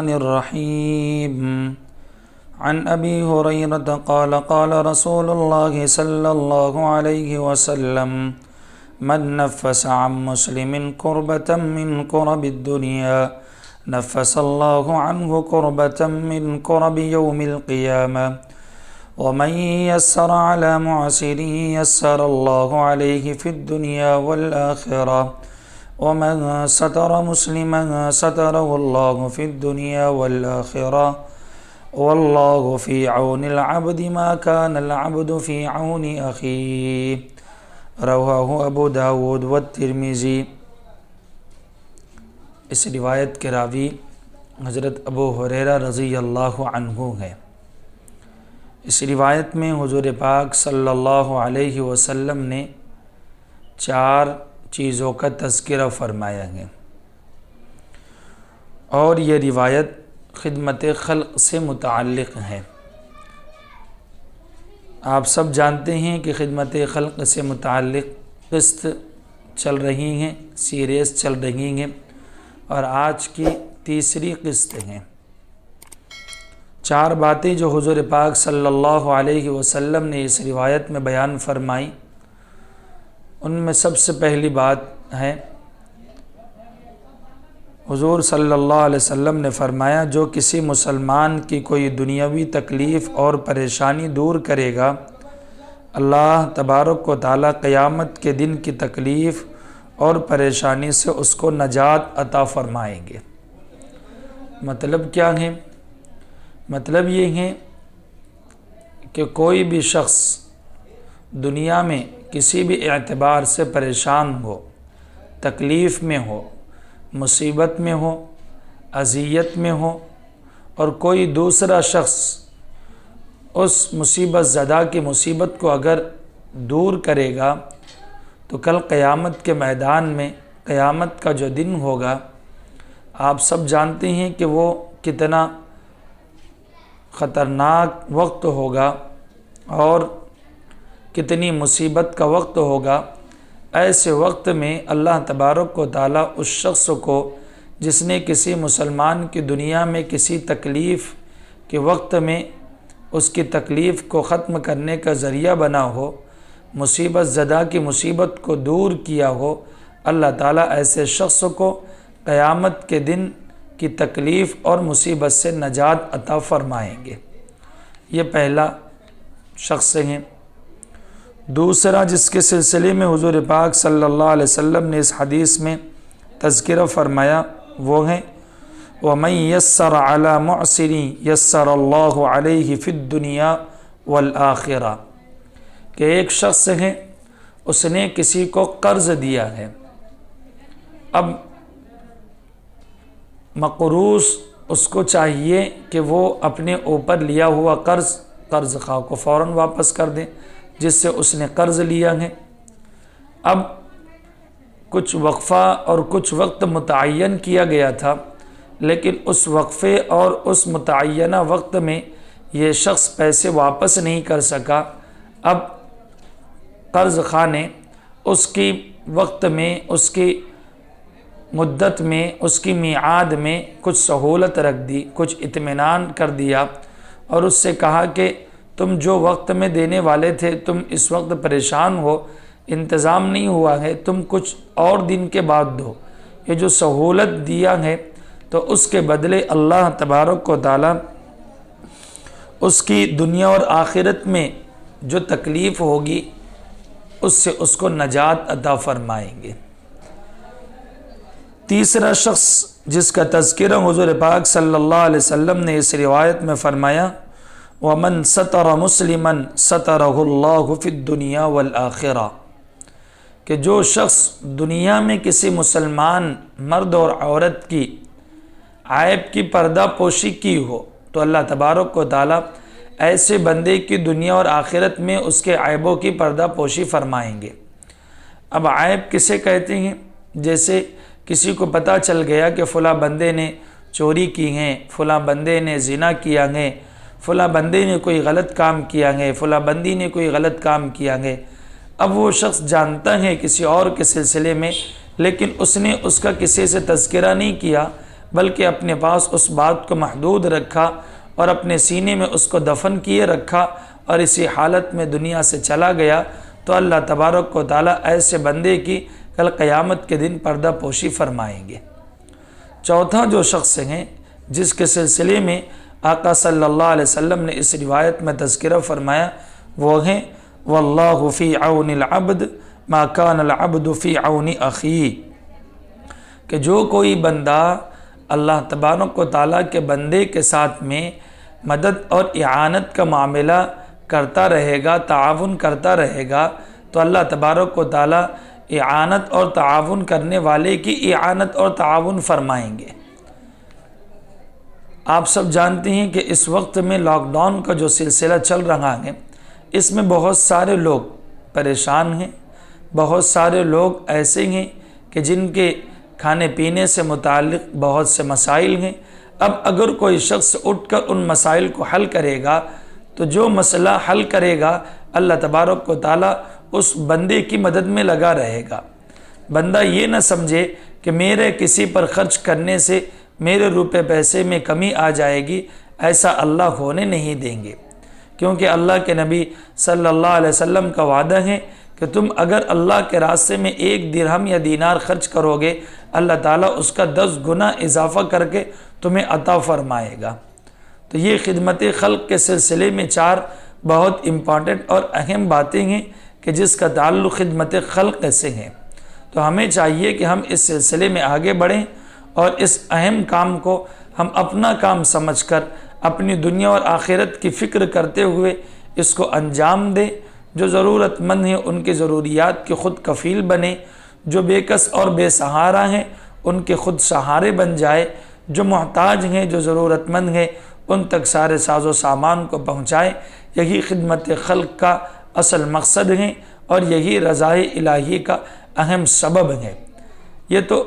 الرحمن الرحيم عن أبي هريرة قال قال رسول الله صلى الله عليه وسلم من نفس عن مسلم كربة من كرب الدنيا نفس الله عنه كربة من كرب يوم القيامة ومن يسر على معسر يسر الله عليه في الدنيا والآخرة ومن ستر مسلما ستره الله في الدنيا والآخرة والله في عون العبد ما كان العبد في عون أخيه رواه ابو داود والترمذی۔ اس روایت کے راوی حضرت ابو ہریرہ رضی اللہ عنہ ہے۔ اس روایت میں حضور پاک صلی اللہ علیہ وسلم نے 4 چیزوں کا تذکرہ فرمایا ہے، اور یہ روایت خدمت خلق سے متعلق ہے۔ آپ سب جانتے ہیں کہ خدمت خلق سے متعلق قسط چل رہی ہیں، سیریز چل رہی ہیں، اور آج کی تیسری قسط ہیں۔ 4 باتیں جو حضور پاک صلی اللہ علیہ وسلم نے اس روایت میں بیان فرمائی، ان میں سب سے پہلی بات ہے، حضور صلی اللہ علیہ وسلم نے فرمایا جو کسی مسلمان کی کوئی دنیاوی تکلیف اور پریشانی دور کرے گا، اللہ تبارک و تعالیٰ قیامت کے دن کی تکلیف اور پریشانی سے اس کو نجات عطا فرمائیں گے۔ مطلب کیا ہے؟ مطلب یہ ہے کہ کوئی بھی شخص دنیا میں کسی بھی اعتبار سے پریشان ہو، تکلیف میں ہو، مصیبت میں ہو، اذیت میں ہو، اور کوئی دوسرا شخص اس مصیبت زدہ کی مصیبت کو اگر دور کرے گا تو کل قیامت کے میدان میں، قیامت کا جو دن ہوگا، آپ سب جانتے ہیں کہ وہ کتنا خطرناک وقت ہوگا اور کتنی مصیبت کا وقت ہوگا۔ ایسے وقت میں اللہ تبارک و تعالیٰ اس شخص کو جس نے کسی مسلمان کی دنیا میں کسی تکلیف کے وقت میں اس کی تکلیف کو ختم کرنے کا ذریعہ بنا ہو، مصیبت زدہ کی مصیبت کو دور کیا ہو، اللہ تعالیٰ ایسے شخص کو قیامت کے دن کی تکلیف اور مصیبت سے نجات عطا فرمائیں گے۔ یہ پہلا شخص ہے۔ دوسرا جس کے سلسلے میں حضور پاک صلی اللہ علیہ وسلم نے اس حدیث میں تذکرہ فرمایا وہ ہے وَمَن يَسَّرَ عَلَى مُعْسِرٍ يَسَّرَ اللَّهُ عَلَيْهِ فِي الدُّنْيَا وَالْآخِرَةِ، کہ ایک شخص ہے، اس نے کسی کو قرض دیا ہے، اب مقروض اس کو چاہیے کہ وہ اپنے اوپر لیا ہوا قرض خواہ کو فوراً واپس کر دیں جس سے اس نے قرض لیا ہے۔ اب کچھ وقفہ اور کچھ وقت متعین کیا گیا تھا، لیکن اس وقفے اور اس متعینہ وقت میں یہ شخص پیسے واپس نہیں کر سکا۔ اب قرض خواہ نے اس کی وقت میں، اس کی مدت میں، اس کی میعاد میں کچھ سہولت رکھ دی، کچھ اطمینان کر دیا، اور اس سے کہا کہ تم جو وقت میں دینے والے تھے تم اس وقت پریشان ہو، انتظام نہیں ہوا ہے، تم کچھ اور دن کے بعد دو۔ یہ جو سہولت دیا ہے تو اس کے بدلے اللہ تبارک و تعالیٰ اس کی دنیا اور آخرت میں جو تکلیف ہوگی اس سے اس کو نجات عطا فرمائیں گے۔ تیسرا شخص جس کا تذکرہ حضور پاک صلی اللہ علیہ وسلم نے اس روایت میں فرمایا وَمَن سَتَرَ مُسْلِمًا سَتَرَهُ اللَّهُ فِي الدُّنْيَا وَالْآخِرَةِ، کہ جو شخص دنیا میں کسی مسلمان مرد اور عورت کی عیب کی پردہ پوشی کی ہو تو اللہ تبارک و تعالیٰ ایسے بندے کی دنیا اور آخرت میں اس کے عیبوں کی پردہ پوشی فرمائیں گے۔ اب عیب کسے کہتے ہیں؟ جیسے کسی کو پتہ چل گیا کہ فلاں بندے نے چوری کی ہیں، فلاں بندے نے زنا کیا ہے، فلاں بندے نے کوئی غلط کام کیا ہے، فلاں بندی نے کوئی غلط کام کیا ہے۔ اب وہ شخص جانتا ہے کسی اور کے سلسلے میں، لیکن اس نے اس کا کسی سے تذکرہ نہیں کیا، بلکہ اپنے پاس اس بات کو محدود رکھا اور اپنے سینے میں اس کو دفن کیے رکھا اور اسی حالت میں دنیا سے چلا گیا، تو اللہ تبارک و تعالیٰ ایسے بندے کی کل قیامت کے دن پردہ پوشی فرمائیں گے۔ چوتھا جو شخص ہیں جس کے سلسلے میں آقا صلی اللہ علیہ وسلم نے اس روایت میں تذکرہ فرمایا، وہ ہیں واللہ فی عون العبد ما کان العبد فی عون اخیہ، کہ جو کوئی بندہ اللہ تبارک و تعالیٰ کے بندے کے ساتھ میں مدد اور اعانت کا معاملہ کرتا رہے گا، تعاون کرتا رہے گا، تو اللہ تبارک و تعالیٰ اعانت اور تعاون کرنے والے کی اعانت اور تعاون فرمائیں گے۔ آپ سب جانتے ہیں کہ اس وقت میں لاک ڈاؤن کا جو سلسلہ چل رہا ہے، اس میں بہت سارے لوگ پریشان ہیں، بہت سارے لوگ ایسے ہیں کہ جن کے کھانے پینے سے متعلق بہت سے مسائل ہیں۔ اب اگر کوئی شخص اٹھ کر ان مسائل کو حل کرے گا تو جو مسئلہ حل کرے گا اللہ تبارک و تعالیٰ اس بندے کی مدد میں لگا رہے گا۔ بندہ یہ نہ سمجھے کہ میرے کسی پر خرچ کرنے سے میرے روپے پیسے میں کمی آ جائے گی، ایسا اللہ ہونے نہیں دیں گے، کیونکہ اللہ کے نبی صلی اللہ علیہ وسلم کا وعدہ ہے کہ تم اگر اللہ کے راستے میں 1 درہم یا دینار خرچ کرو گے، اللہ تعالیٰ اس کا 10 گنا اضافہ کر کے تمہیں عطا فرمائے گا۔ تو یہ خدمت خلق کے سلسلے میں 4 بہت امپورٹنٹ اور اہم باتیں ہیں کہ جس کا تعلق خدمت خلق سے ہیں۔ تو ہمیں چاہیے کہ ہم اس سلسلے میں آگے بڑھیں اور اس اہم کام کو ہم اپنا کام سمجھ کر اپنی دنیا اور آخرت کی فکر کرتے ہوئے اس کو انجام دیں۔ جو ضرورت مند ہیں ان کی ضروریات کے خود کفیل بنیں، جو بے کس اور بے سہارا ہیں ان کے خود سہارے بن جائے، جو محتاج ہیں جو ضرورت مند ہیں ان تک سارے ساز و سامان کو پہنچائیں۔ یہی خدمت خلق کا اصل مقصد ہے اور یہی رضا الہی کا اہم سبب ہے۔ یہ تو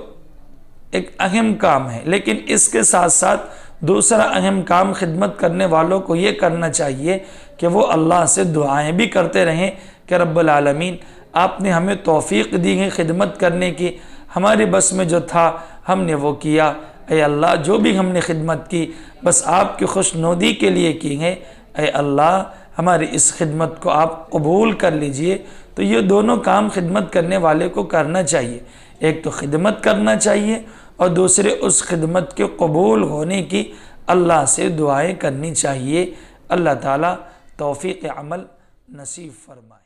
ایک اہم کام ہے، لیکن اس کے ساتھ ساتھ دوسرا اہم کام خدمت کرنے والوں کو یہ کرنا چاہیے کہ وہ اللہ سے دعائیں بھی کرتے رہیں کہ رب العالمین آپ نے ہمیں توفیق دی ہے خدمت کرنے کی، ہمارے بس میں جو تھا ہم نے وہ کیا، اے اللہ جو بھی ہم نے خدمت کی بس آپ کی خوشنودی کے لیے کی ہے، اے اللہ ہماری اس خدمت کو آپ قبول کر لیجئے۔ تو یہ دونوں کام خدمت کرنے والے کو کرنا چاہیے، ایک تو خدمت کرنا چاہیے اور دوسرے اس خدمت کے قبول ہونے کی اللہ سے دعائیں کرنی چاہیے۔ اللہ تعالیٰ توفیق عمل نصیب فرمائے۔